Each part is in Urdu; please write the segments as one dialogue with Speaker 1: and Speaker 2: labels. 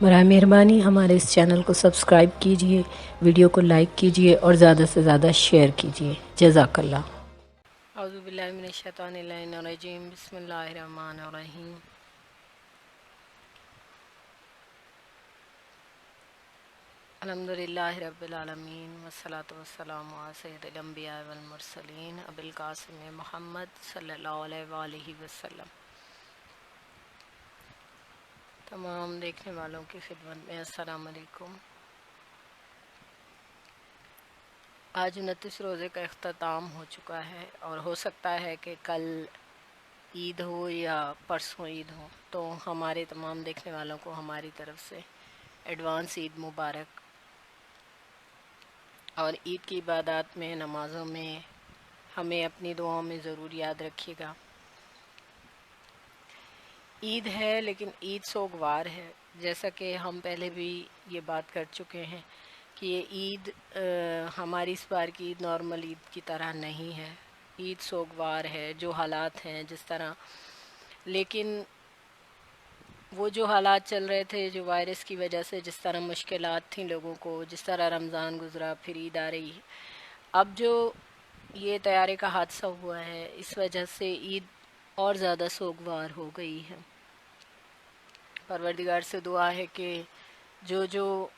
Speaker 1: برائے مہربانی ہمارے اس چینل کو سبسکرائب کیجیے، ویڈیو کو لائک کیجیے اور زیادہ سے زیادہ شیئر کیجیے۔ جزاک اللہ۔
Speaker 2: اعوذ باللہ من الشیطان اللعین الرجیم، بسم اللہ الرحمن الرحیم۔ الحمدللہ رب العالمین والصلاة والسلام علی سید الانبیاء والمرسلین ابی القاسم محمد صلی اللہ علیہ وآلہ وسلم۔ تمام دیکھنے والوں کی خدمت میں السلام علیکم۔ آج 29 روزے کا اختتام ہو چکا ہے اور ہو سکتا ہے کہ کل عید ہو یا پرسوں عید ہو، تو ہمارے تمام دیکھنے والوں کو ہماری طرف سے ایڈوانس عید مبارک۔ اور عید کی عبادات میں، نمازوں میں ہمیں اپنی دعاؤں میں ضرور یاد رکھیے گا۔ عید ہے لیکن عید سوگوار ہے، جیسا کہ ہم پہلے بھی یہ بات کر چکے ہیں کہ یہ عید ہماری اس بار کی عید نارمل عید کی طرح نہیں ہے، عید سوگوار ہے۔ جو حالات ہیں جس طرح، لیکن وہ جو حالات چل رہے تھے جو وائرس کی وجہ سے، جس طرح مشکلات تھیں لوگوں کو، جس طرح رمضان گزرا پھر عید آ رہی ہے، اب جو یہ طیارے کا حادثہ ہوا ہے اس وجہ سے عید اور زیادہ سوگوار ہو گئی ہے۔ پروردگار سے دعا ہے کہ جو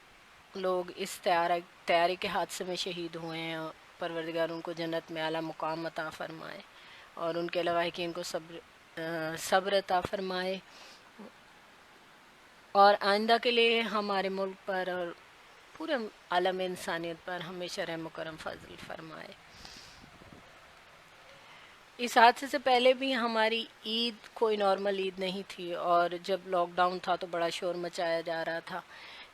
Speaker 2: لوگ اس طیارے کے حادثے میں شہید ہوئے ہیں، پروردگار ان کو جنت میں اعلیٰ مقام عطا فرمائے، اور ان کے لواحقین کو صبر عطا فرمائے، اور آئندہ کے لیے ہمارے ملک پر اور پورے عالم انسانیت پر ہمیشہ رحم و کرم فضل فرمائے۔ اس حادثے سے پہلے بھی ہماری عید کوئی نارمل عید نہیں تھی، اور جب لاک ڈاؤن تھا تو بڑا شور مچایا جا رہا تھا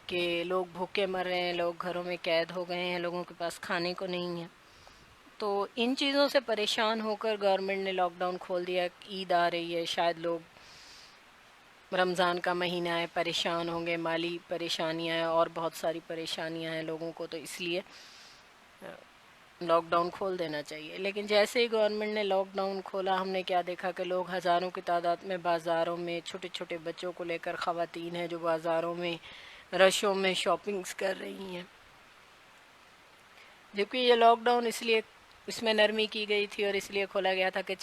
Speaker 2: کہ لوگ بھوکے مر رہے ہیں، لوگ گھروں میں قید ہو گئے ہیں، لوگوں کے پاس کھانے کو نہیں ہے۔ تو ان چیزوں سے پریشان ہو کر گورنمنٹ نے لاک ڈاؤن کھول دیا۔ عید آ رہی ہے، شاید لوگ رمضان کا مہینہ ہے، پریشان ہوں گے، مالی پریشانیاں ہیں اور بہت ساری پریشانیاں ہیں لوگوں کو، تو اس لیے لاک ڈاؤن کھول دینا چاہیے۔ لیکن جیسے ہی گورنمنٹ نے لاک ڈاؤن کھولا، ہم نے کیا دیکھا کہ لوگ ہزاروں کی تعداد میں بازاروں میں، چھوٹے چھوٹے بچوں کو لے کر خواتین ہیں جو بازاروں میں رشوں میں شاپنگز کر رہی ہیں، جبکہ یہ لاک ڈاؤن اس میں نرمی کی گئی تھی اور اس لیے کھولا گیا تھا کہ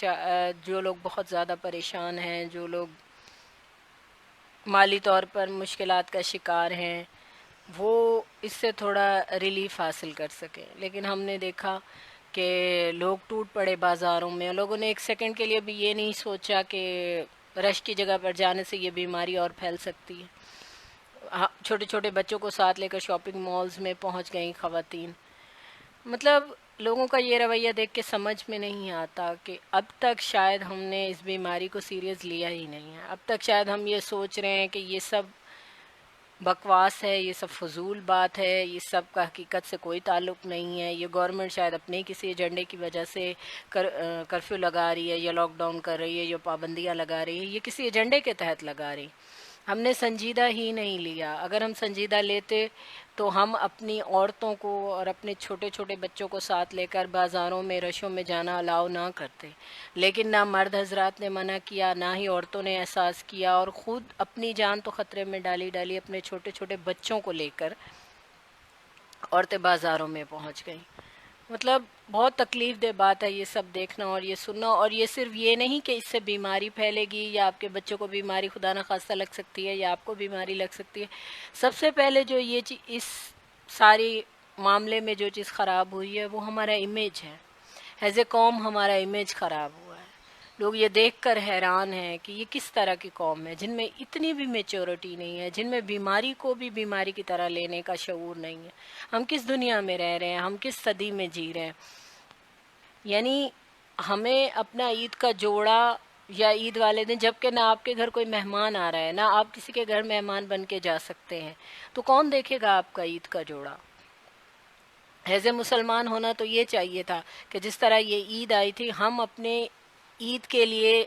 Speaker 2: جو لوگ بہت زیادہ پریشان ہیں، جو لوگ مالی طور پر مشکلات کا شکار ہیں، وہ اس سے تھوڑا ریلیف حاصل کر سکیں۔ لیکن ہم نے دیکھا کہ لوگ ٹوٹ پڑے بازاروں میں، لوگوں نے ایک سیکنڈ کے لیے بھی یہ نہیں سوچا کہ رش کی جگہ پر جانے سے یہ بیماری اور پھیل سکتی ہے۔ چھوٹے چھوٹے بچوں کو ساتھ لے کر شاپنگ مالز میں پہنچ گئیں خواتین۔ مطلب لوگوں کا یہ رویہ دیکھ کے سمجھ میں نہیں آتا کہ اب تک شاید ہم نے اس بیماری کو سیریس لیا ہی نہیں ہے، اب تک شاید ہم یہ سوچ رہے ہیں کہ یہ سب بکواس ہے، یہ سب فضول بات ہے، یہ سب کا حقیقت سے کوئی تعلق نہیں ہے، یہ گورنمنٹ شاید اپنے کسی ایجنڈے کی وجہ سے کرفیو لگا رہی ہے یا لاک ڈاؤن کر رہی ہے یا پابندیاں لگا رہی ہے، یہ کسی ایجنڈے کے تحت لگا رہی۔ ہم نے سنجیدہ ہی نہیں لیا۔ اگر ہم سنجیدہ لیتے تو ہم اپنی عورتوں کو اور اپنے چھوٹے چھوٹے بچوں کو ساتھ لے کر بازاروں میں رشوں میں جانا الاؤ نہ کرتے، لیکن نہ مرد حضرات نے منع کیا، نہ ہی عورتوں نے احساس کیا، اور خود اپنی جان تو خطرے میں ڈالی اپنے چھوٹے چھوٹے بچوں کو لے کر عورتیں بازاروں میں پہنچ گئیں۔ مطلب بہت تکلیف دہ بات ہے یہ سب دیکھنا اور یہ سننا، اور یہ صرف یہ نہیں کہ اس سے بیماری پھیلے گی یا آپ کے بچوں کو بیماری خدا نخواستہ لگ سکتی ہے یا آپ کو بیماری لگ سکتی ہے۔ سب سے پہلے جو یہ چیز اس ساری معاملے میں جو چیز خراب ہوئی ہے وہ ہمارا امیج ہے۔ ایز اے قوم ہمارا امیج خراب ہوا ہے۔ لوگ یہ دیکھ کر حیران ہیں کہ یہ کس طرح کی قوم ہے جن میں اتنی بھی میچورٹی نہیں ہے، جن میں بیماری کو بھی بیماری کی طرح لینے کا شعور نہیں ہے۔ ہم کس دنیا میں رہ رہے ہیں، ہم کس صدی میں جی رہے ہیں؟ یعنی ہمیں اپنا عید کا جوڑا یا عید والے دن، جب کہ نہ آپ کے گھر کوئی مہمان آ رہا ہے، نہ آپ کسی کے گھر مہمان بن کے جا سکتے ہیں، تو کون دیکھے گا آپ کا عید کا جوڑا؟ ایز اے مسلمان ہونا تو یہ چاہیے تھا کہ جس طرح یہ عید آئی تھی، ہم اپنے عید کے لیے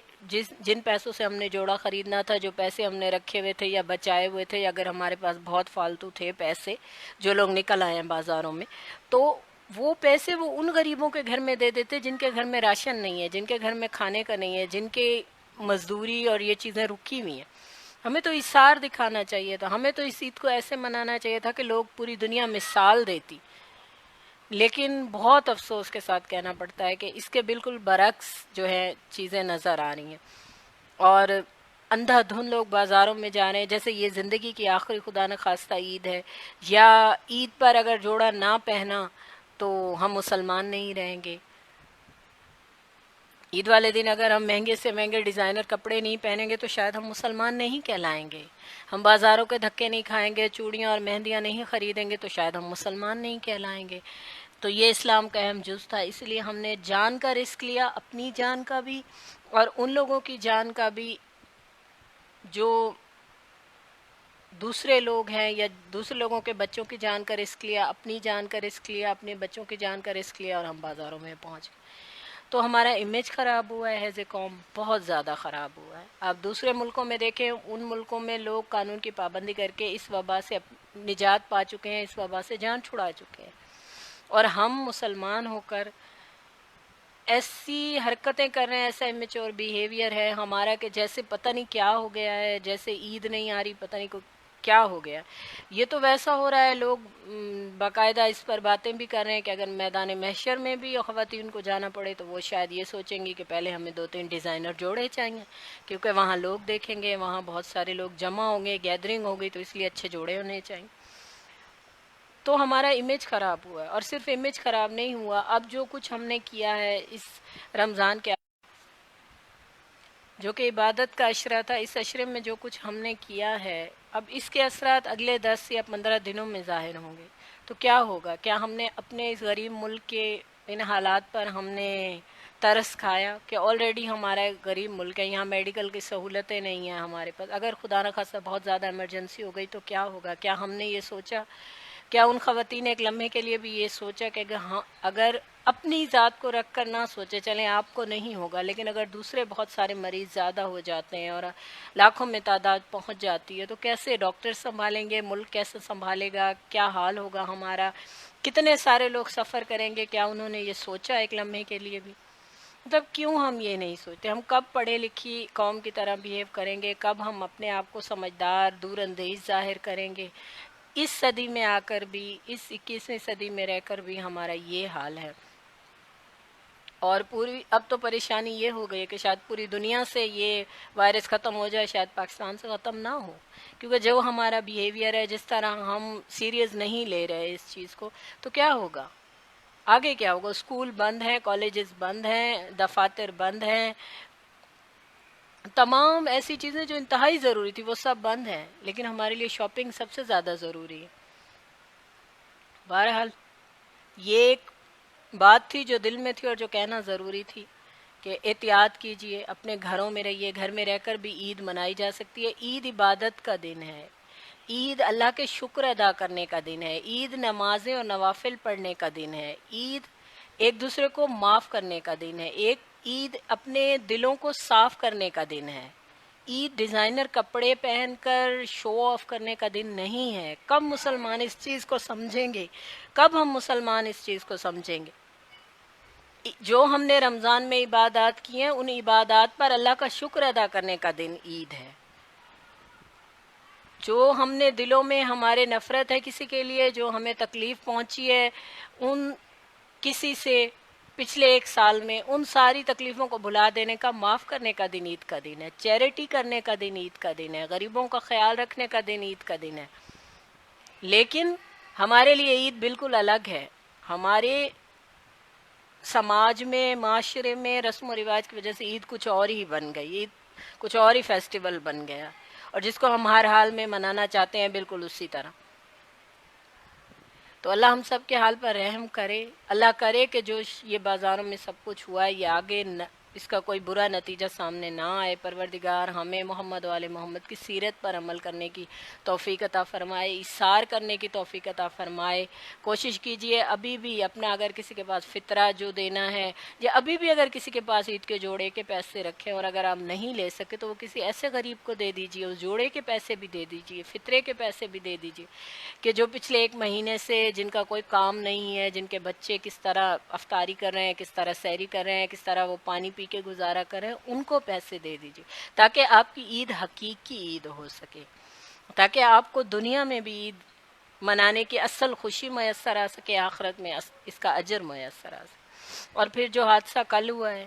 Speaker 2: جن پیسوں سے ہم نے جوڑا خریدنا تھا، جو پیسے ہم نے رکھے ہوئے تھے یا بچائے ہوئے تھے، یا اگر ہمارے پاس بہت فالتو تھے پیسے جو لوگ نکل آئے ہیں بازاروں میں، تو وہ پیسے وہ ان غریبوں کے گھر میں دے دیتے جن کے گھر میں راشن نہیں ہے، جن کے گھر میں کھانے کا نہیں ہے، جن کے مزدوری اور یہ چیزیں رکی ہوئی ہیں۔ ہمیں تو اثار دکھانا چاہیے تھا، ہمیں تو اس عید کو ایسے منانا چاہیے تھا کہ لوگ پوری دنیا مثال دیتی. لیکن بہت افسوس کے ساتھ کہنا پڑتا ہے کہ اس کے بالکل برعکس جو ہے چیزیں نظر آ رہی ہیں، اور اندھا دھند لوگ بازاروں میں جا رہے ہیں جیسے یہ زندگی کی آخری خدا نخواستہ عید ہے، یا عید پر اگر جوڑا نہ پہنا تو ہم مسلمان نہیں رہیں گے. عید والے دن اگر ہم مہنگے سے مہنگے ڈیزائنر کپڑے نہیں پہنیں گے تو شاید ہم مسلمان نہیں کہلائیں گے. ہم بازاروں کے دھکے نہیں کھائیں گے، چوڑیاں اور مہندیاں نہیں خریدیں گے تو شاید ہم مسلمان نہیں کہلائیں گے. تو یہ اسلام کا اہم جز تھا، اس لیے ہم نے جان کا رسک لیا، اپنی جان کا بھی اور ان لوگوں کی جان کا بھی جو دوسرے لوگ ہیں، یا دوسرے لوگوں کے بچوں کی جان کا رسک لیا، اپنی جان کا رسک لیا، اپنے بچوں کی جان کا رسک لیا، اور ہم بازاروں میں پہنچ گئے. تو ہمارا امیج خراب ہوا ہے ایز اے قوم، بہت زیادہ خراب ہوا ہے. آپ دوسرے ملکوں میں دیکھیں، ان ملکوں میں لوگ قانون کی پابندی کر کے اس وبا سے نجات پا چکے ہیں، اس وبا سے جان چھڑا چکے ہیں، اور ہم مسلمان ہو کر ایسی حرکتیں کر رہے ہیں، ایسا امیچور بیہیویئر ہے ہمارا کہ جیسے پتہ نہیں کیا ہو گیا ہے، جیسے عید نہیں آ رہی، پتہ نہیں کیا ہو گیا. یہ تو ویسا ہو رہا ہے، لوگ باقاعدہ اس پر باتیں بھی کر رہے ہیں کہ اگر میدان محشر میں بھی خواتین کو جانا پڑے تو وہ شاید یہ سوچیں گی کہ پہلے ہمیں 2-3 ڈیزائنر جوڑے چاہیے، کیونکہ وہاں لوگ دیکھیں گے، وہاں بہت سارے لوگ جمع ہوں گے، گیدرنگ ہوگی، تو اس لیے اچھے جوڑے ہونے چاہیے. تو ہمارا امیج خراب ہوا ہے، اور صرف امیج خراب نہیں ہوا، اب جو کچھ ہم نے کیا ہے اس رمضان کے جو کہ عبادت کا عشرہ تھا، اس عشرے میں جو کچھ ہم نے کیا ہے، اب اس کے اثرات اگلے 10 یا 15 دنوں میں ظاہر ہوں گے. تو کیا ہوگا؟ کیا ہم نے اپنے اس غریب ملک کے ان حالات پر ہم نے ترس کھایا کہ آلریڈی ہمارا ایک غریب ملک ہے، یہاں میڈیکل کی سہولتیں نہیں ہیں ہمارے پاس، اگر خدا نخواستہ بہت زیادہ ایمرجنسی ہو گئی تو کیا ہوگا؟ کیا ہم نے یہ سوچا؟ کیا ان خواتین نے ایک لمحے کے لیے بھی یہ سوچا کہ اگر اپنی ذات کو رکھ کر نہ سوچے چلیں آپ کو نہیں ہوگا، لیکن اگر دوسرے بہت سارے مریض زیادہ ہو جاتے ہیں اور لاکھوں میں تعداد پہنچ جاتی ہے تو کیسے ڈاکٹر سنبھالیں گے، ملک کیسے سنبھالے گا، کیا حال ہوگا ہمارا، کتنے سارے لوگ سفر کریں گے؟ کیا انہوں نے یہ سوچا ایک لمحے کے لیے بھی؟ مطلب کیوں ہم یہ نہیں سوچتے؟ ہم کب پڑھے لکھی قوم کی طرح بیہیو کریں گے؟ کب ہم اپنے آپ کو سمجھدار، دور اندیش ظاہر کریں گے؟ اس صدی میں آ کر بھی، اس 21ویں صدی میں رہ کر بھی ہمارا یہ حال ہے. اور پوری اب تو پریشانی یہ ہو گئی ہے کہ شاید پوری دنیا سے یہ وائرس ختم ہو جائے، شاید پاکستان سے ختم نہ ہو، کیونکہ جو ہمارا بیہیویئر ہے، جس طرح ہم سیریس نہیں لے رہے اس چیز کو، تو کیا ہوگا آگے؟ کیا ہوگا؟ اسکول بند ہیں، کالجز بند ہیں، دفاتر بند ہیں، تمام ایسی چیزیں جو انتہائی ضروری تھی وہ سب بند ہیں، لیکن ہمارے لیے شاپنگ سب سے زیادہ ضروری ہے. بہرحال یہ ایک بات تھی جو دل میں تھی اور جو کہنا ضروری تھی کہ احتیاط کیجئے، اپنے گھروں میں رہیے، گھر میں رہ کر بھی عید منائی جا سکتی ہے. عید عبادت کا دن ہے، عید اللہ کے شکر ادا کرنے کا دن ہے، عید نمازیں اور نوافل پڑھنے کا دن ہے، عید ایک دوسرے کو معاف کرنے کا دن ہے، عید اپنے دلوں کو صاف کرنے کا دن ہے. عید ڈیزائنر کپڑے پہن کر شو آف کرنے کا دن نہیں ہے. کب مسلمان اس چیز کو سمجھیں گے؟ کب ہم مسلمان اس چیز کو سمجھیں گے؟ جو ہم نے رمضان میں عبادات کی ہیں، ان عبادات پر اللہ کا شکر ادا کرنے کا دن عید ہے. جو ہم نے دلوں میں ہمارے نفرت ہے کسی کے لیے، جو ہمیں تکلیف پہنچی ہے ان کسی سے پچھلے 1 سال میں، ان ساری تکلیفوں کو بھلا دینے کا، معاف کرنے کا دن عید کا دن ہے. چیریٹی کرنے کا دن عید کا دن ہے، غریبوں کا خیال رکھنے کا دن عید کا دن ہے. لیکن ہمارے لیے عید بالکل الگ ہے. ہمارے سماج میں، معاشرے میں رسم و رواج کی وجہ سے عید کچھ اور ہی بن گئی، عید کچھ اور ہی فیسٹیول بن گیا، اور جس کو ہم ہر حال میں منانا چاہتے ہیں بالکل اسی طرح. تو اللہ ہم سب کے حال پر رحم کرے. اللہ کرے کہ جو یہ بازاروں میں سب کچھ ہوا ہے یہ آگے اس کا کوئی برا نتیجہ سامنے نہ آئے. پروردگار ہمیں محمد وآل محمد کی سیرت پر عمل کرنے کی توفیق عطا فرمائے، اثار کرنے کی توفیق عطا فرمائے. کوشش کیجئے ابھی بھی اپنا، اگر کسی کے پاس فطرہ جو دینا ہے، یا ابھی بھی اگر کسی کے پاس عید کے جوڑے کے پیسے رکھیں، اور اگر آپ نہیں لے سکے تو وہ کسی ایسے غریب کو دے دیجئے، اس جوڑے کے پیسے بھی دے دیجئے، فطرے کے پیسے بھی دے دیجئے، کہ جو پچھلے 1 مہینے سے جن کا کوئی کام نہیں ہے، جن کے بچے کس طرح افطاری کر رہے ہیں، کس طرح سحری کر رہے ہیں، کس طرح وہ پانی پی کے گزارا کریں ان کو پیسے دے دیجیے تاکہ آپ کی عید حقیقی عید ہو سکے، تاکہ آپ کو دنیا میں بھی عید منانے کی اصل خوشی میسر آ سکے، آخرت میں اس کا اجر میسر آ سکے۔ اور پھر جو حادثہ کل ہوا ہے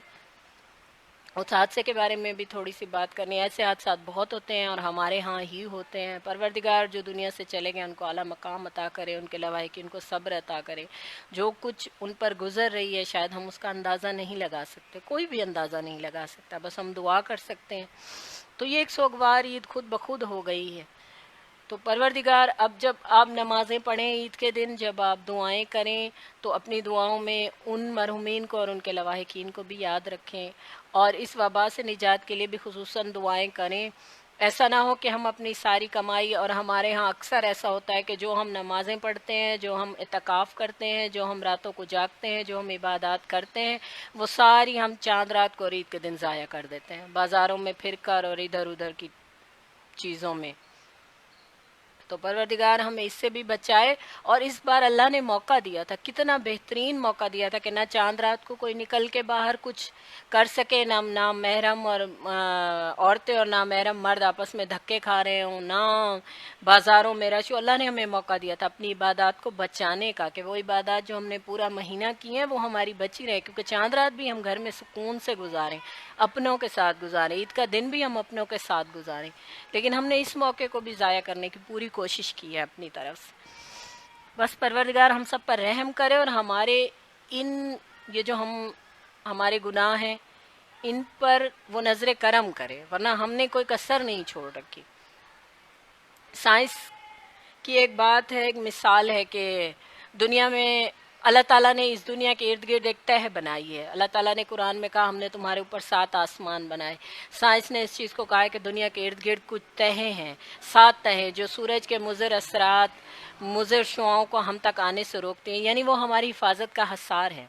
Speaker 2: اس حادثے کے بارے میں بھی تھوڑی سی بات کرنی ہے۔ ایسے حادثات بہت ہوتے ہیں اور ہمارے ہاں ہی ہوتے ہیں۔ پروردگار جو دنیا سے چلے گئے ان کو اعلیٰ مقام عطا کرے، ان کے لواحقین کو صبر عطا کرے۔ جو کچھ ان پر گزر رہی ہے شاید ہم اس کا اندازہ نہیں لگا سکتے، کوئی بھی اندازہ نہیں لگا سکتا، بس ہم دعا کر سکتے ہیں۔ تو یہ ایک سوگوار عید خود بخود ہو گئی ہے۔ تو پروردگار اب جب آپ نمازیں پڑھیں عید کے دن، جب آپ دعائیں کریں تو اپنی دعاؤں میں ان مرحومین کو اور ان کے لواحقین کو بھی یاد رکھیں، اور اس وبا سے نجات کے لیے بھی خصوصاً دعائیں کریں۔ ایسا نہ ہو کہ ہم اپنی ساری کمائی، اور ہمارے ہاں اکثر ایسا ہوتا ہے کہ جو ہم نمازیں پڑھتے ہیں، جو ہم اعتکاف کرتے ہیں، جو ہم راتوں کو جاگتے ہیں، جو ہم عبادات کرتے ہیں، وہ ساری ہم چاند رات کو اور عید کے دن ضائع کر دیتے ہیں بازاروں میں پھر کر اور ادھر ادھر کی چیزوں میں۔ تو پروردگار ہمیں اس سے بھی بچائے۔ اور اس بار اللہ نے موقع دیا تھا، کتنا بہترین موقع دیا تھا کہ نہ چاند رات کو کوئی نکل کے باہر کچھ کر سکے، نہ محرم اور عورتیں اور نہ محرم مرد آپس میں دھکے کھا رہے ہوں، نہ بازاروں میں رش ہو۔ اللہ نے ہمیں موقع دیا تھا اپنی عبادات کو بچانے کا، کہ وہ عبادات جو ہم نے پورا مہینہ کی ہیں وہ ہماری بچی رہے، کیونکہ چاند رات بھی ہم گھر میں سکون سے گزاریں، اپنوں کے ساتھ گزاریں، عید کا دن بھی ہم اپنوں کے ساتھ گزاریں۔ لیکن ہم نے اس موقع کو بھی ضائع کرنے کی پوری کوشش کی ہے اپنی طرف سے۔ بس پروردگار ہم سب پر رحم کرے اور ہمارے یہ جو ہمارے گناہ ہیں ان پر وہ نظر کرم کرے، ورنہ ہم نے کوئی کسر نہیں چھوڑ رکھی۔ سائنس کی ایک بات ہے، ایک مثال ہے کہ دنیا میں اللہ تعالیٰ نے اس دنیا کے ارد گرد ایک تہ بنائی ہے۔ اللہ تعالیٰ نے قرآن میں کہا ہم نے تمہارے اوپر 7 آسمان بنائے۔ سائنس نے اس چیز کو کہا ہے کہ دنیا کے ارد گرد کچھ تہیں ہیں، 7 تہیں جو سورج کے مضر اثرات، مضر شعاؤں کو ہم تک آنے سے روکتے ہیں، یعنی وہ ہماری حفاظت کا حصار ہے۔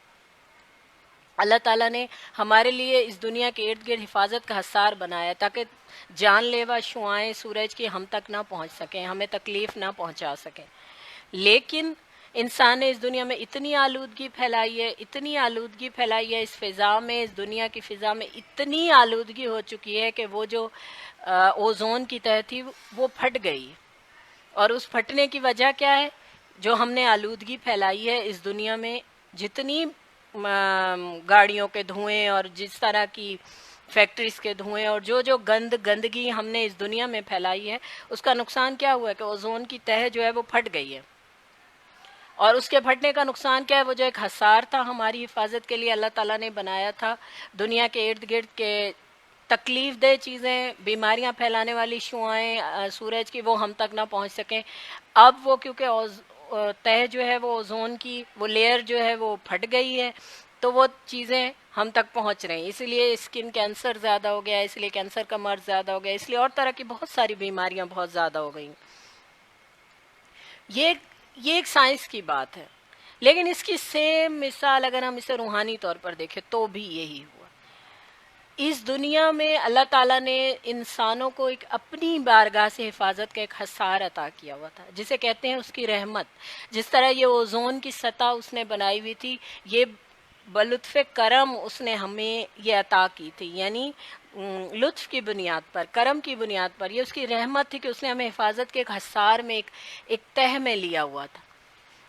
Speaker 2: اللہ تعالیٰ نے ہمارے لیے اس دنیا کے ارد گرد حفاظت کا حصار بنایا تاکہ جان لیوا شعائیں سورج کی ہم تک نہ پہنچ سکیں، ہمیں تکلیف نہ پہنچا سکیں۔ لیکن انسان نے اس دنیا میں اتنی آلودگی پھیلائی ہے، اتنی آلودگی پھیلائی ہے اس فضا میں، اس دنیا کی فضا میں اتنی آلودگی ہو چکی ہے کہ وہ جو اوزون کی تہ تھی وہ پھٹ گئی۔ اور اس پھٹنے کی وجہ کیا ہے؟ جو ہم نے آلودگی پھیلائی ہے اس دنیا میں، جتنی گاڑیوں کے دھوئیں اور جس طرح کی فیکٹریز کے دھوئیں اور جو گندگی ہم نے اس دنیا میں پھیلائی ہے، اس کا نقصان کیا ہوا ہے کہ اوزون کی تہ جو ہے وہ پھٹ گئی ہے۔ اور اس کے پھٹنے کا نقصان کیا ہے؟ وہ جو ایک حصار تھا ہماری حفاظت کے لیے اللہ تعالیٰ نے بنایا تھا دنیا کے ارد گرد کے تکلیف دہ چیزیں، بیماریاں پھیلانے والی شعائیں سورج کی وہ ہم تک نہ پہنچ سکیں، اب وہ کیونکہ تہ جو ہے وہ اوزون کی وہ لیئر جو ہے وہ پھٹ گئی ہے تو وہ چیزیں ہم تک پہنچ رہی ہیں، اس لیے اسکن کینسر زیادہ ہو گیا، اس لیے کینسر کا مرض زیادہ ہو گیا، اس لیے اور طرح کی بہت ساری بیماریاں بہت زیادہ ہو گئیں۔ یہ ایک سائنس کی بات ہے، لیکن اس کی سیم مثال اگر ہم اسے روحانی طور پر دیکھیں تو بھی یہی ہوا۔ اس دنیا میں اللہ تعالیٰ نے انسانوں کو ایک اپنی بارگاہ سے حفاظت کا ایک حصار عطا کیا ہوا تھا، جسے کہتے ہیں اس کی رحمت۔ جس طرح یہ اوزون کی سطح اس نے بنائی ہوئی تھی، یہ بلطف کرم اس نے ہمیں یہ عطا کی تھی، یعنی لطف کی بنیاد پر، کرم کی بنیاد پر، یہ اس کی رحمت تھی کہ اس نے ہمیں حفاظت کے ایک حصار میں ایک تہ میں لیا ہوا تھا۔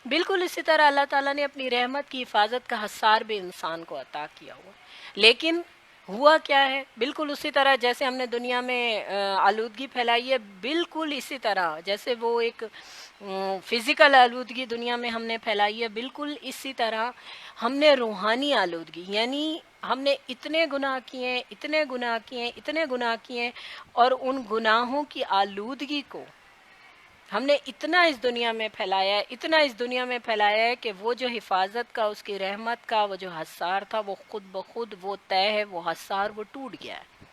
Speaker 2: بالکل اسی طرح اللہ تعالیٰ نے اپنی رحمت کی حفاظت کا حصار بھی انسان کو عطا کیا ہوا، لیکن ہوا کیا ہے؟ بالکل اسی طرح جیسے ہم نے دنیا میں آلودگی پھیلائی ہے، بالکل اسی طرح جیسے وہ ایک فزیکل آلودگی دنیا میں ہم نے پھیلائی ہے، بالکل اسی طرح ہم نے روحانی آلودگی، یعنی ہم نے اتنے گناہ کیے، اتنے گناہ کیے، اتنے گناہ کیے، اور ان گناہوں کی آلودگی کو ہم نے اتنا اس دنیا میں پھیلایا ہے، اتنا اس دنیا میں پھیلایا ہے کہ وہ جو حفاظت کا، اس کی رحمت کا وہ جو حصار تھا، وہ خود بخود وہ طے ہے، وہ حصار وہ ٹوٹ گیا ہے۔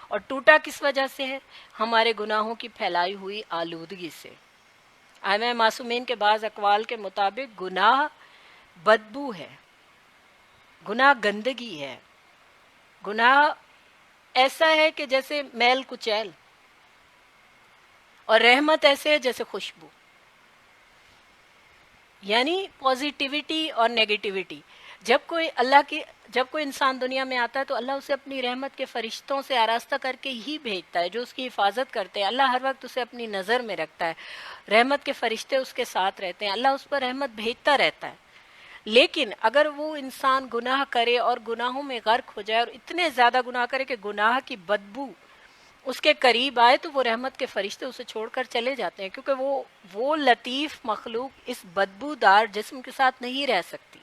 Speaker 2: اور ٹوٹا کس وجہ سے ہے؟ ہمارے گناہوں کی پھیلائی ہوئی آلودگی سے۔ ائمہ معصومین کے بعض اقوال کے مطابق گناہ بدبو ہے، گناہ گندگی ہے، گناہ ایسا ہے کہ جیسے میل کچیل، اور رحمت ایسے ہے جیسے خوشبو، یعنی پازیٹیوٹی اور نیگیٹیوٹی۔ جب کوئی انسان دنیا میں آتا ہے تو اللہ اسے اپنی رحمت کے فرشتوں سے آراستہ کر کے ہی بھیجتا ہے جو اس کی حفاظت کرتے ہیں. اللہ ہر وقت اسے اپنی نظر میں رکھتا ہے, رحمت کے فرشتے اس کے ساتھ رہتے ہیں, اللہ اس پر رحمت بھیجتا رہتا ہے. لیکن اگر وہ انسان گناہ کرے اور گناہوں میں غرق ہو جائے اور اتنے زیادہ گناہ کرے کہ گناہ کی بدبو اس کے قریب آئے, تو وہ رحمت کے فرشتے اسے چھوڑ کر چلے جاتے ہیں, کیونکہ وہ لطیف مخلوق اس بدبو دار جسم کے ساتھ نہیں رہ سکتی.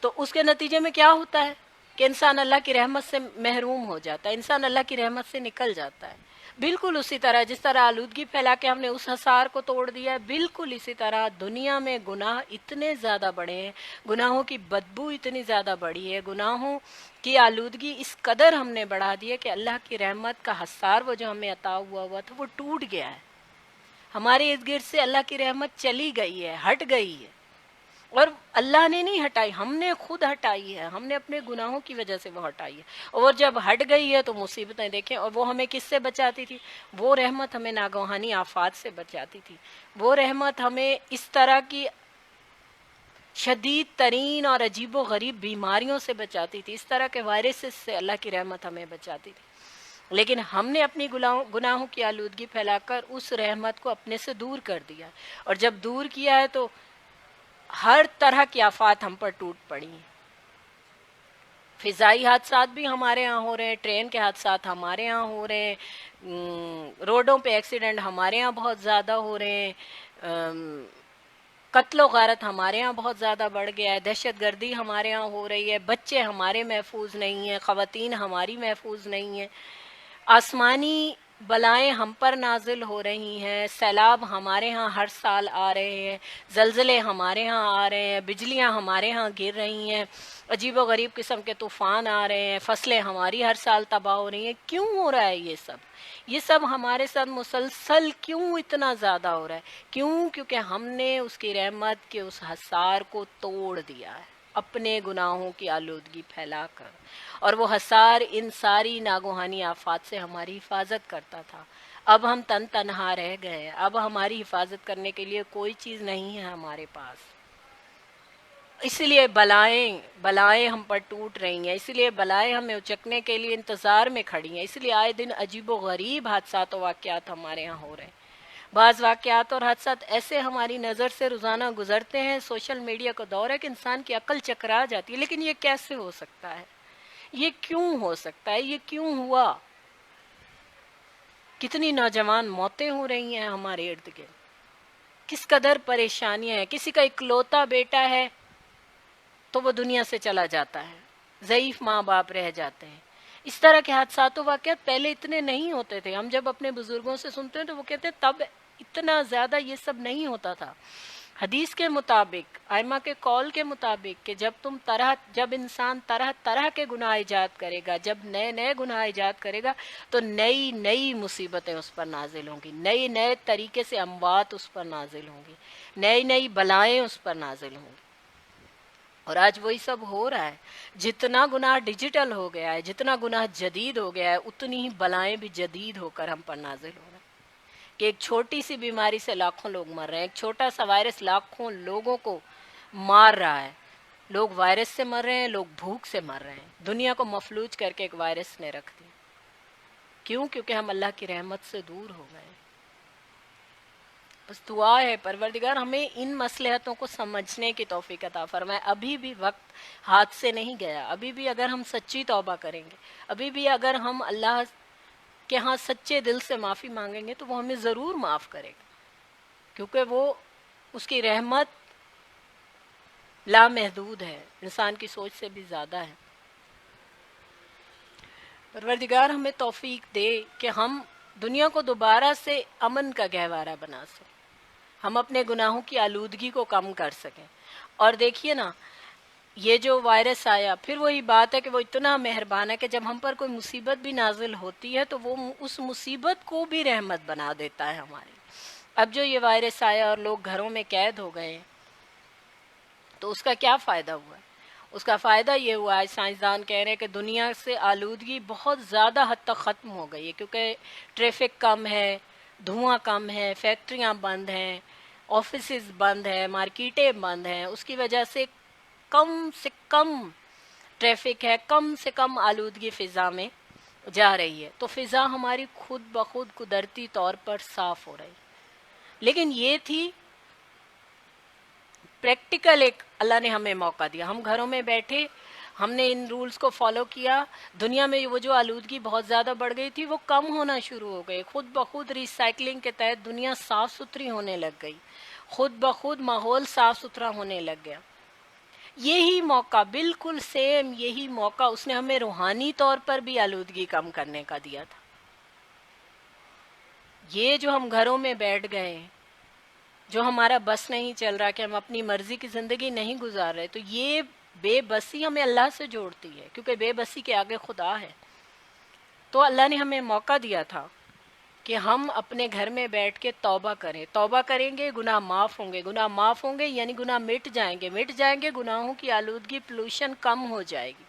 Speaker 2: تو اس کے نتیجے میں کیا ہوتا ہے کہ انسان اللہ کی رحمت سے محروم ہو جاتا ہے, انسان اللہ کی رحمت سے نکل جاتا ہے. بالکل اسی طرح جس طرح آلودگی پھیلا کے ہم نے اس حصار کو توڑ دیا ہے, بالکل اسی طرح دنیا میں گناہ اتنے زیادہ بڑے ہیں, گناہوں کی بدبو اتنی زیادہ بڑی ہے, گناہوں کی آلودگی اس قدر ہم نے بڑھا دی ہے کہ اللہ کی رحمت کا حصار وہ جو ہمیں عطا ہوا تھا وہ ٹوٹ گیا ہے. ہمارے ارد گرد سے اللہ کی رحمت چلی گئی ہے, ہٹ گئی ہے. اور اللہ نے نہیں ہٹائی, ہم نے خود ہٹائی ہے, ہم نے اپنے گناہوں کی وجہ سے وہ ہٹائی ہے. اور جب ہٹ گئی ہے تو مصیبتیں دیکھیں, اور وہ ہمیں کس سے بچاتی تھی؟ وہ رحمت ہمیں ناگہانی آفات سے بچاتی تھی. وہ رحمت ہمیں اس طرح کی شدید ترین اور عجیب و غریب بیماریوں سے بچاتی تھی, اس طرح کے وائرسز سے اللہ کی رحمت ہمیں بچاتی تھی. لیکن ہم نے اپنی گناہوں کی آلودگی پھیلا کر اس رحمت کو اپنے سے دور کر دیا, اور جب دور کیا ہے تو ہر طرح کی آفات ہم پر ٹوٹ پڑی ہیں. فضائی حادثات بھی ہمارے ہاں ہو رہے ہیں, ٹرین کے حادثات ہمارے ہاں ہو رہے ہیں, روڈوں پہ ایکسیڈنٹ ہمارے ہاں بہت زیادہ ہو رہے ہیں, قتل و غارت ہمارے ہاں بہت زیادہ بڑھ گیا ہے, دہشت گردی ہمارے ہاں ہو رہی ہے, بچے ہمارے محفوظ نہیں ہیں, خواتین ہماری محفوظ نہیں ہیں, آسمانی بلائیں ہم پر نازل ہو رہی ہیں, سیلاب ہمارے ہاں ہر سال آ رہے ہیں, زلزلے ہمارے ہاں آ رہے ہیں, بجلیاں ہمارے ہاں گر رہی ہیں, عجیب و غریب قسم کے طوفان آ رہے ہیں, فصلیں ہماری ہر سال تباہ ہو رہی ہیں. کیوں ہو رہا ہے یہ سب ہمارے ساتھ مسلسل کیوں اتنا زیادہ ہو رہا ہے؟ کیونکہ ہم نے اس کی رحمت کے اس حصار کو توڑ دیا ہے اپنے گناہوں کی آلودگی پھیلا کر, اور وہ حصار ان ساری ناگہانی آفات سے ہماری حفاظت کرتا تھا. اب ہم تنہا رہ گئے, اب ہماری حفاظت کرنے کے لیے کوئی چیز نہیں ہے ہمارے پاس. اس لیے بلائیں ہم پر ٹوٹ رہی ہیں, اس لیے بلائیں ہمیں اچکنے کے لیے انتظار میں کھڑی ہیں, اس لیے آئے دن عجیب و غریب حادثات و واقعات ہمارے ہاں ہو رہے ہیں. بعض واقعات اور حادثات ایسے ہماری نظر سے روزانہ گزرتے ہیں, سوشل میڈیا کا دور ہے کہ انسان کی عقل چکرا جاتی ہے. لیکن یہ کیسے ہو سکتا ہے؟ یہ کیوں ہو سکتا ہے؟ یہ کیوں ہوا؟ کتنی نوجوان موتیں ہو رہی ہیں ہمارے ارد گرد, کس قدر پریشانیاں ہیں. کسی کا اکلوتا بیٹا ہے تو وہ دنیا سے چلا جاتا ہے, ضعیف ماں باپ رہ جاتے ہیں. اس طرح کے حادثات و واقعات پہلے اتنے نہیں ہوتے تھے. ہم جب اپنے بزرگوں سے سنتے ہیں تو وہ کہتے ہیں تب اتنا زیادہ یہ سب نہیں ہوتا تھا. حدیث کے مطابق, ائمہ کے قول کے مطابق, کہ جب انسان طرح کے گناہ ایجاد کرے گا, جب نئے گناہ ایجاد کرے گا, تو نئی مصیبتیں اس پر نازل ہوں گی, نئے طریقے سے اموات اس پر نازل ہوں گی, نئی بلائیں اس پر نازل ہوں گی. اور آج وہی سب ہو رہا ہے. جتنا گناہ ڈیجیٹل ہو گیا ہے, جتنا گناہ جدید ہو گیا ہے, اتنی ہی بلائیں بھی جدید ہو کر ہم پر نازل ہو رہے ہیں. کہ ایک چھوٹی سی بیماری سے لاکھوں لوگ مر رہے ہیں, ایک چھوٹا سا وائرس لاکھوں لوگوں کو مار رہا ہے. لوگ وائرس سے مر رہے ہیں, لوگ بھوک سے مر رہے ہیں. دنیا کو مفلوج کر کے ایک وائرس نے رکھ دیا. کیوں؟ کیونکہ ہم اللہ کی رحمت سے دور ہو گئے. بس دعا ہے پروردگار ہمیں ان مصلحتوں کو سمجھنے کی توفیق عطا فرمائے. ابھی بھی وقت ہاتھ سے نہیں گیا. ابھی بھی اگر ہم سچی توبہ کریں گے, ابھی بھی اگر ہم اللہ کے ہاں سچے دل سے معافی مانگیں گے, تو وہ ہمیں ضرور معاف کرے گا, کیونکہ وہ اس کی رحمت لامحدود ہے, انسان کی سوچ سے بھی زیادہ ہے. پروردگار ہمیں توفیق دے کہ ہم دنیا کو دوبارہ سے امن کا گہوارہ بنا سکیں, ہم اپنے گناہوں کی آلودگی کو کم کر سکیں. اور دیکھیے نا, یہ جو وائرس آیا, پھر وہی بات ہے کہ وہ اتنا مہربان ہے کہ جب ہم پر کوئی مصیبت بھی نازل ہوتی ہے تو وہ اس مصیبت کو بھی رحمت بنا دیتا ہے ہماری. اب جو یہ وائرس آیا اور لوگ گھروں میں قید ہو گئے, تو اس کا کیا فائدہ ہوا ہے؟ اس کا فائدہ یہ ہوا ہے, سائنسدان کہہ رہے ہیں کہ دنیا سے آلودگی بہت زیادہ حد تک ختم ہو گئی ہے, کیونکہ ٹریفک کم ہے, دھواں کم ہے, فیکٹریاں بند ہیں, آفیسز بند ہیں، مارکیٹیں بند ہیں، اس کی وجہ سے کم ٹریفک ہے، کم سے کم آلودگی فضا میں جا رہی ہے، تو فضا ہماری خود بخود قدرتی طور پر صاف ہو رہی. لیکن یہ تھی پریکٹیکل، ایک اللہ نے ہمیں موقع دیا، ہم گھروں میں بیٹھے، ہم نے ان رولز کو فالو کیا. دنیا میں وہ جو آلودگی بہت زیادہ بڑھ گئی تھی وہ کم ہونا شروع ہو گئی، خود بخود ریسائکلنگ کے تحت دنیا صاف ستھری ہونے لگ گئی، خود بخود ماحول صاف ستھرا ہونے لگ گیا. یہی موقع، بالکل سیم یہی موقع اس نے ہمیں روحانی طور پر بھی آلودگی کم کرنے کا دیا تھا. یہ جو ہم گھروں میں بیٹھ گئے، جو ہمارا بس نہیں چل رہا کہ ہم اپنی مرضی کی زندگی نہیں گزار رہے، تو یہ بے بسی ہمیں اللہ سے جوڑتی ہے، کیونکہ بے بسی کے آگے خدا ہے. تو اللہ نے ہمیں موقع دیا تھا کہ ہم اپنے گھر میں بیٹھ کے توبہ کریں. توبہ کریں گے گناہ معاف ہوں گے، گناہ معاف ہوں گے یعنی گناہ مٹ جائیں گے، گناہوں کی آلودگی پولوشن کم ہو جائے گی.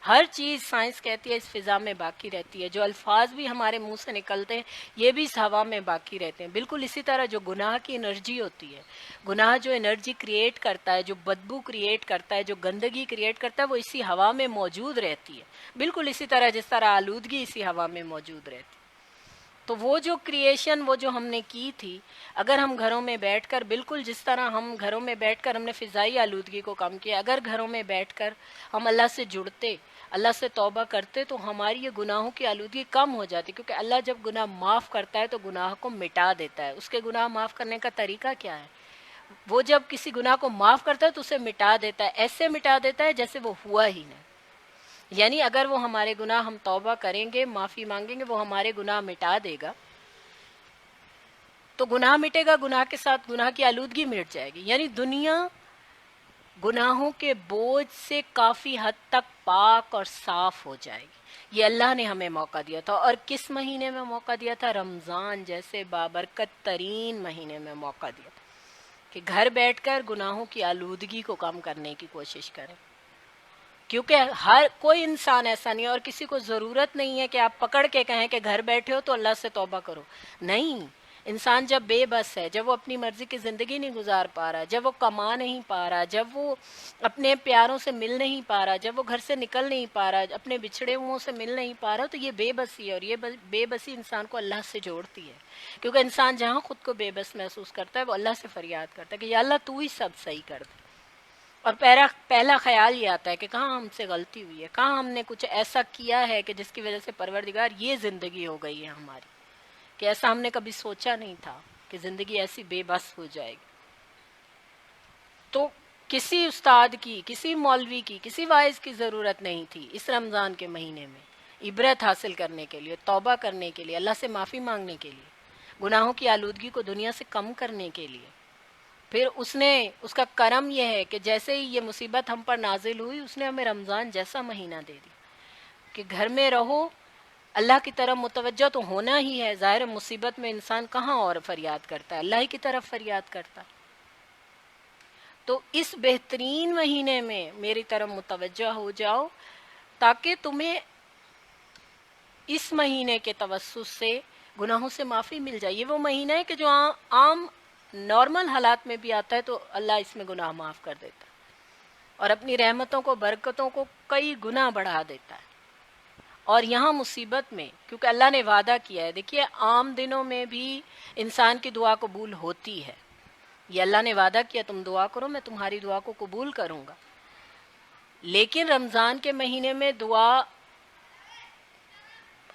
Speaker 2: ہر چیز سائنس کہتی ہے اس فضا میں باقی رہتی ہے، جو الفاظ بھی ہمارے منہ سے نکلتے ہیں یہ بھی اس ہوا میں باقی رہتے ہیں. بالکل اسی طرح جو گناہ کی انرجی ہوتی ہے، گناہ جو انرجی کریٹ کرتا ہے، جو بدبو کریٹ کرتا ہے، جو گندگی کریٹ کرتا ہے، وہ اسی ہوا میں موجود رہتی ہے، بالکل اسی طرح جس طرح آلودگی اسی ہوا میں موجود رہتی ہے. تو وہ جو کریشن وہ جو ہم نے کی تھی، اگر ہم گھروں میں بیٹھ کر، بالکل جس طرح ہم گھروں میں بیٹھ کر ہم نے فضائی آلودگی کو کم کیا، اگر گھروں میں بیٹھ کر ہم اللہ سے جڑتے، اللہ سے توبہ کرتے، تو ہماری یہ گناہوں کی آلودگی کم ہو جاتی. کیونکہ اللہ جب گناہ معاف کرتا ہے تو گناہ کو مٹا دیتا ہے. اس کے گناہ معاف کرنے کا طریقہ کیا ہے؟ وہ جب کسی گناہ کو معاف کرتا ہے تو اسے مٹا دیتا ہے، ایسے مٹا دیتا ہے جیسے وہ ہوا ہی نہیں. یعنی اگر وہ ہمارے گناہ، ہم توبہ کریں گے، معافی مانگیں گے، وہ ہمارے گناہ مٹا دے گا. تو گناہ مٹے گا، گناہ کے ساتھ گناہ کی آلودگی مٹ جائے گی. یعنی دنیا گناہوں کے بوجھ سے کافی حد تک پاک اور صاف ہو جائے گی. یہ اللہ نے ہمیں موقع دیا تھا. اور کس مہینے میں موقع دیا تھا؟ رمضان جیسے بابرکت ترین مہینے میں موقع دیا تھا کہ گھر بیٹھ کر گناہوں کی آلودگی کو کم کرنے کی کوشش کریں. کیونکہ ہر کوئی انسان ایسا نہیں ہے، اور کسی کو ضرورت نہیں ہے کہ آپ پکڑ کے کہیں کہ گھر بیٹھے ہو تو اللہ سے توبہ کرو. نہیں، انسان جب بے بس ہے، جب وہ اپنی مرضی کی زندگی نہیں گزار پا رہا، جب وہ کما نہیں پا رہا، جب وہ اپنے پیاروں سے مل نہیں پا رہا، جب وہ گھر سے نکل نہیں پا رہا، اپنے بچھڑے ہوئوں سے مل نہیں پا رہا، تو یہ بے بسی ہے. اور یہ بے بسی انسان کو اللہ سے جوڑتی ہے. کیونکہ انسان جہاں خود کو بے بس محسوس کرتا ہے وہ اللہ سے فریاد کرتا ہے کہ یا اللہ تو ہی سب صحیح کر دے. اور پہلا خیال یہ آتا ہے کہ کہاں ہم سے غلطی ہوئی ہے، کہاں ہم نے کچھ ایسا کیا ہے کہ جس کی وجہ سے پروردگار یہ زندگی ہو گئی ہے ہماری، کہ ایسا ہم نے کبھی سوچا نہیں تھا کہ زندگی ایسی بے بس ہو جائے گی. تو کسی استاد کی، کسی مولوی کی، کسی واعظ کی ضرورت نہیں تھی اس رمضان کے مہینے میں عبرت حاصل کرنے کے لیے، توبہ کرنے کے لیے، اللہ سے معافی مانگنے کے لیے، گناہوں کی آلودگی کو دنیا سے کم کرنے کے لیے. پھر اس کا کرم یہ ہے کہ جیسے ہی یہ مصیبت ہم پر نازل ہوئی، اس نے ہمیں رمضان جیسا مہینہ دے دی کہ گھر میں رہو، اللہ کی طرف متوجہ تو ہونا ہی ہے. ظاہر مصیبت میں انسان کہاں اور فریاد کرتا ہے، اللہ ہی کی طرف فریاد کرتا. تو اس بہترین مہینے میں میری طرف متوجہ ہو جاؤ تاکہ تمہیں اس مہینے کے توسط سے گناہوں سے معافی مل جائے. یہ وہ مہینہ ہے کہ جو عام نارمل حالات میں بھی آتا ہے تو اللہ اس میں گناہ معاف کر دیتا ہے اور اپنی رحمتوں کو، برکتوں کو کئی گنا بڑھا دیتا ہے. اور یہاں مصیبت میں، کیونکہ اللہ نے وعدہ کیا ہے، دیکھیے عام دنوں میں بھی انسان کی دعا قبول ہوتی ہے. یہ اللہ نے وعدہ کیا تم دعا کرو میں تمہاری دعا کو قبول کروں گا. لیکن رمضان کے مہینے میں دعا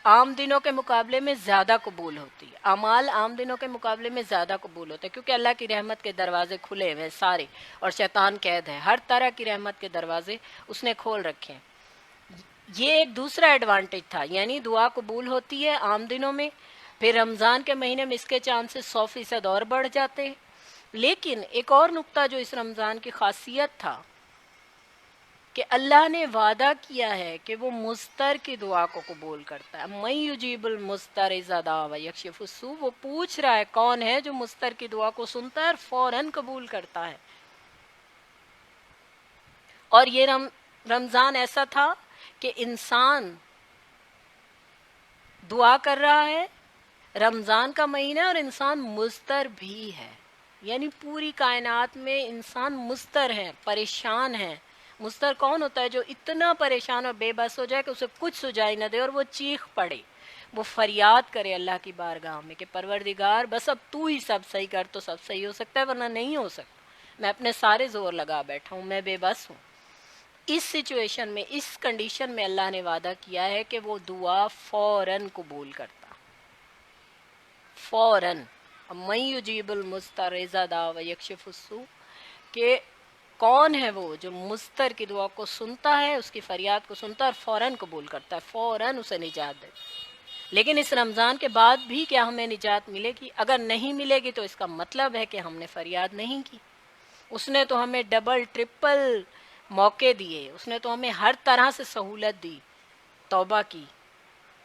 Speaker 2: عام دنوں کے مقابلے میں زیادہ قبول ہوتی ہے، اعمال عام دنوں کے مقابلے میں زیادہ قبول ہوتے ہیں، کیونکہ اللہ کی رحمت کے دروازے کھلے ہوئے سارے اور شیطان قید ہے. ہر طرح کی رحمت کے دروازے اس نے کھول رکھے ہیں. یہ ایک دوسرا ایڈوانٹیج تھا، یعنی دعا قبول ہوتی ہے عام دنوں میں، پھر رمضان کے مہینے میں اس کے چانسز 100% اور بڑھ جاتے ہیں. لیکن ایک اور نقطہ جو اس رمضان کی خاصیت تھا کہ اللہ نے وعدہ کیا ہے کہ وہ مضطر کی دعا کو قبول کرتا ہے. من یجیب المضطر اذا دعا ویکشف السوء، وہ پوچھ رہا ہے کون ہے جو مضطر کی دعا کو سنتا ہے اور فوراً قبول کرتا ہے. اور یہ رمضان ایسا تھا کہ انسان دعا کر رہا ہے، رمضان کا مہینہ اور انسان مضطر بھی ہے. یعنی پوری کائنات میں انسان مضطر ہے، پریشان ہے۔ مضطر کون ہوتا ہے؟ جو اتنا پریشان اور بے بس ہو جائے کہ اسے کچھ سجائی نہ دے اور وہ چیخ پڑے، وہ فریاد کرے اللہ کی بارگاہ میں کہ پروردگار بس اب تو ہی سب صحیح کر، تو سب صحیح ہو سکتا ہے، ورنہ نہیں ہو سکتا، میں اپنے سارے زور لگا بیٹھا ہوں، میں بے بس ہوں۔ اس سچویشن میں، اس کنڈیشن میں اللہ نے وعدہ کیا ہے کہ وہ دعا فوراً قبول کرتا، فوراً۔ من یجیب المضطر اذا دعا ویکشف السوء، کہ کون ہے وہ جو مضطر کی دعا کو سنتا ہے، اس کی فریاد کو سنتا ہے اور فوراً قبول کرتا ہے، فوراً اسے نجات دے۔ لیکن اس رمضان کے بعد بھی کیا ہمیں نجات ملے گی؟ اگر نہیں ملے گی تو اس کا مطلب ہے کہ ہم نے فریاد نہیں کی۔ اس نے تو ہمیں ڈبل ٹرپل موقع دیے، اس نے تو ہمیں ہر طرح سے سہولت دی، توبہ کی،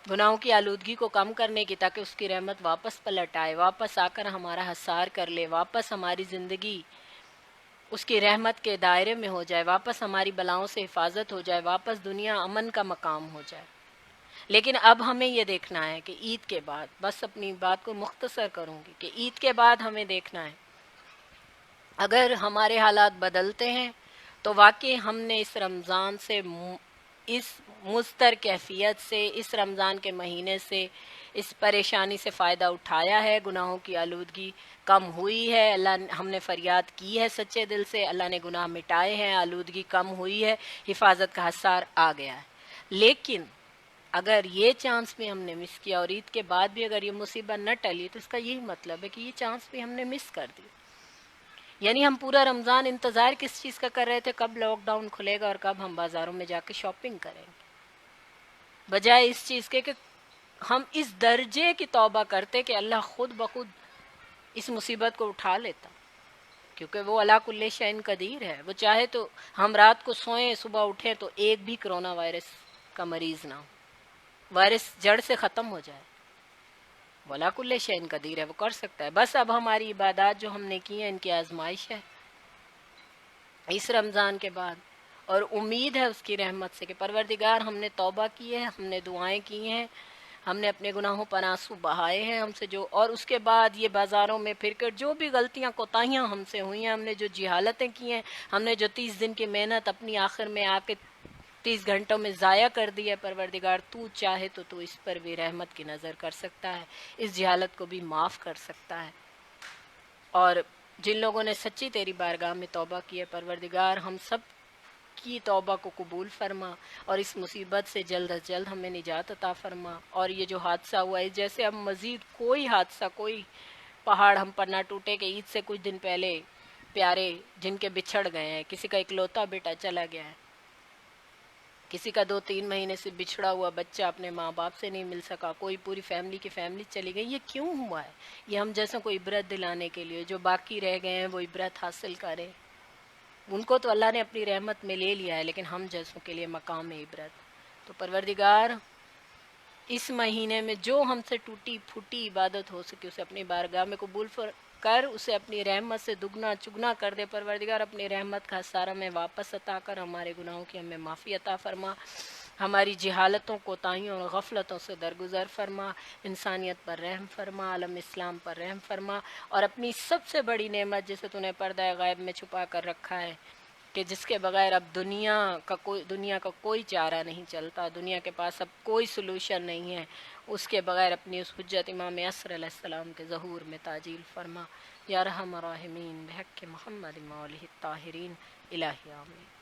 Speaker 2: گناہوں کی آلودگی کو کم کرنے کی، تاکہ اس کی رحمت واپس پلٹ آئے، واپس آ کر ہمارا حصار کر لے، واپس ہماری زندگی اس کی رحمت کے دائرے میں ہو جائے، واپس ہماری بلاؤں سے حفاظت ہو جائے، واپس دنیا امن کا مقام ہو جائے۔ لیکن اب ہمیں یہ دیکھنا ہے کہ عید کے بعد، بس اپنی بات کو مختصر کروں گی کہ عید کے بعد ہمیں دیکھنا ہے اگر ہمارے حالات بدلتے ہیں تو واقعی ہم نے اس رمضان سے، اس مضطر کیفیت سے، اس رمضان کے مہینے سے، اس پریشانی سے فائدہ اٹھایا ہے، گناہوں کی آلودگی کم ہوئی ہے، ہم نے فریاد کی ہے سچے دل سے، اللہ نے گناہ مٹائے ہیں، آلودگی کم ہوئی ہے، حفاظت کا حصار آ گیا ہے۔ لیکن اگر یہ چانس بھی ہم نے مس کیا اور عید کے بعد بھی اگر یہ مصیبت نہ ٹلی تو اس کا یہی مطلب ہے کہ یہ چانس بھی ہم نے مس کر دی۔ یعنی ہم پورا رمضان انتظار کس چیز کا کر رہے تھے؟ کب لاک ڈاؤن کھلے گا اور کب ہم بازاروں میں جا کے شاپنگ کریں گے، بجائے اس چیز کے کہ ہم اس درجے کی توبہ کرتے کہ اللہ خود بخود اس مصیبت کو اٹھا لیتا، کیونکہ وہ علی کل شیء قدیر ہے، وہ چاہے تو ہم رات کو سوئیں صبح اٹھیں تو ایک بھی کرونا وائرس کا مریض نہ ہو، وائرس جڑ سے ختم ہو جائے، وہ علی کل شیء قدیر ہے، وہ کر سکتا ہے۔ بس اب ہماری عبادات جو ہم نے کی ہیں ان کی آزمائش ہے اس رمضان کے بعد، اور امید ہے اس کی رحمت سے کہ پروردگار ہم نے توبہ کی ہے، ہم نے دعائیں کی ہیں، ہم نے اپنے گناہوں پر آنسو بہائے ہیں، ہم سے جو، اور اس کے بعد یہ بازاروں میں پھر کر جو بھی غلطیاں کوتاہیاں ہم سے ہوئی ہیں، ہم نے جو جہالتیں کی ہیں، ہم نے جو 30 دن کی محنت اپنی آخر میں آ کے 30 گھنٹوں میں ضائع کر دی ہے، پروردگار تو چاہے تو اس پر بھی رحمت کی نظر کر سکتا ہے، اس جہالت کو بھی معاف کر سکتا ہے۔ اور جن لوگوں نے سچی تیری بارگاہ میں توبہ کی ہے پروردگار ہم سب کی توبہ کو قبول فرما اور اس مصیبت سے جلد از جلد ہمیں نجات عطا فرما، اور یہ جو حادثہ ہوا ہے جیسے اب مزید کوئی حادثہ، کوئی پہاڑ ہم پر نہ ٹوٹے کہ عید سے کچھ دن پہلے پیارے جن کے بچھڑ گئے ہیں، کسی کا اکلوتا بیٹا چلا گیا ہے، کسی کا 2-3 مہینے سے بچھڑا ہوا بچہ اپنے ماں باپ سے نہیں مل سکا، کوئی پوری فیملی کی فیملی چلی گئی، یہ کیوں ہوا ہے؟ یہ ہم جیسوں کو عبرت دلانے کے لیے، جو باقی رہ گئے ہیں وہ عبرت حاصل کریں، ان کو تو اللہ نے اپنی رحمت میں لے لیا ہے، لیکن ہم جیسوں کے لیے مقام عبرت۔ تو پروردگار اس مہینے میں جو ہم سے ٹوٹی پھوٹی عبادت ہو سکے اسے اپنی بارگاہ میں قبول کر، اسے اپنی رحمت سے دگنا چگنا کر دے پروردگار، اپنی رحمت کا سارا میں واپس عطا کر، ہمارے گناہوں کی ہمیں معافی عطا فرما، ہماری جہالتوں کوتاہیوں اور غفلتوں سے درگزر فرما، انسانیت پر رحم فرما، عالم اسلام پر رحم فرما، اور اپنی سب سے بڑی نعمت جسے تو نے پردہ غیب میں چھپا کر رکھا ہے کہ جس کے بغیر اب دنیا کا کوئی چارہ نہیں چلتا، دنیا کے پاس اب کوئی سلوشن نہیں ہے، اس کے بغیر اپنی اس حجت امام عصر علیہ السلام کے ظہور میں تعجیل فرما، یا ارحم الراحمین بحق محمد و آلہ الطاہرین، الہی آمین۔